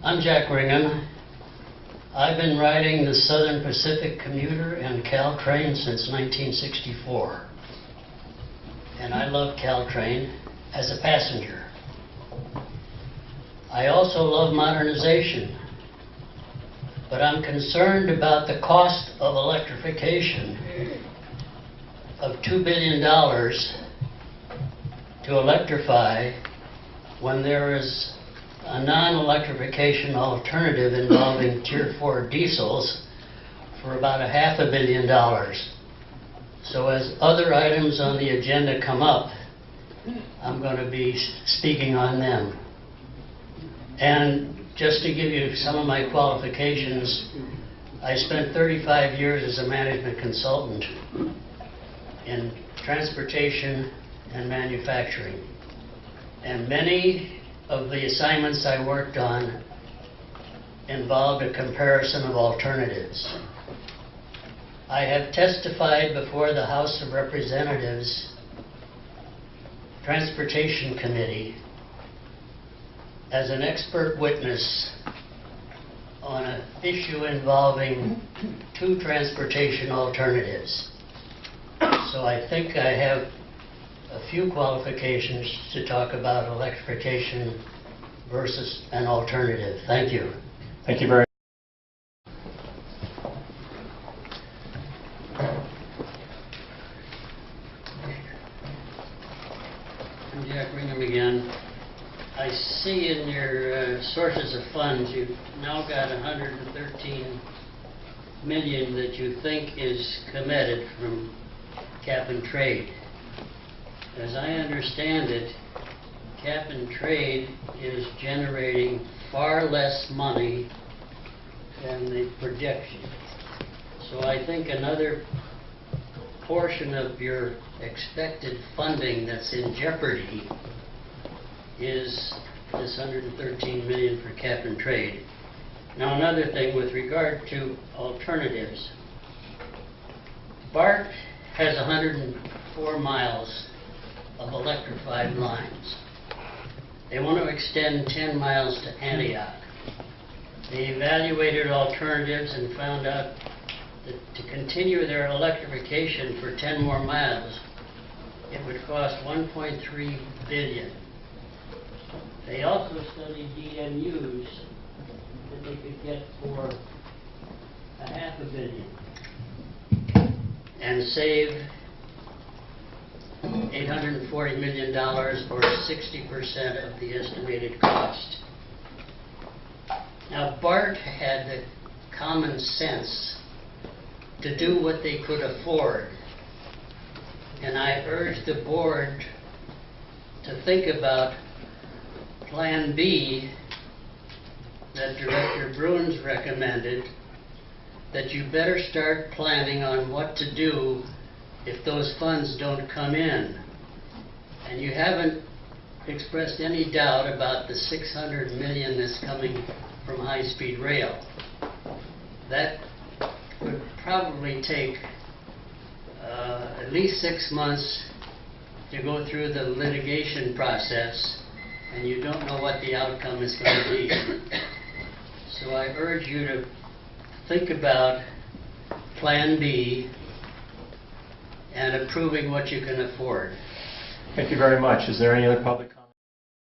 I'm Jack Ringham. I've been riding the Southern Pacific Commuter and Caltrain since 1964. And I love Caltrain as a passenger. I also love modernization, but I'm concerned about the cost of electrification of $2 billion to electrify when there is a non-electrification alternative involving Tier 4 diesels for about $500 million. So as other items on the agenda come up, I'm going to be speaking on them. And just to give you some of my qualifications, I spent 35 years as a management consultant in transportation and manufacturing. And many of the assignments I worked on involved a comparison of alternatives. I have testified before the House of Representatives Transportation Committee as an expert witness on an issue involving two transportation alternatives. So I think I have a few qualifications to talk about electrification versus an alternative. Thank you. Thank you very much. I'm Jack Ringham again. I see in your sources of funds you've now got 113 million that you think is committed from cap and trade. As I understand it, cap and trade is generating far less money than the projection. So I think another portion of your expected funding that's in jeopardy is this 113 million for cap and trade. Now another thing with regard to alternatives. BART has 104 miles of electrified lines. They want to extend 10 miles to Antioch. They evaluated alternatives and found out that to continue their electrification for 10 more miles, it would cost $1.3 billion. They also studied DMUs that they could get for $500 million and save $840 million or 60% of the estimated cost. Now BART had the common sense to do what they could afford, and I urge the board to think about Plan B that Director Bruins recommended, that you better start planning on what to do if those funds don't come in. And you haven't expressed any doubt about the $600 million that's coming from high-speed rail. That would probably take at least 6 months to go through the litigation process, and you don't know what the outcome is going to be. So I urge you to think about Plan B and approving what you can afford. Thank you very much. Is there any other public comment?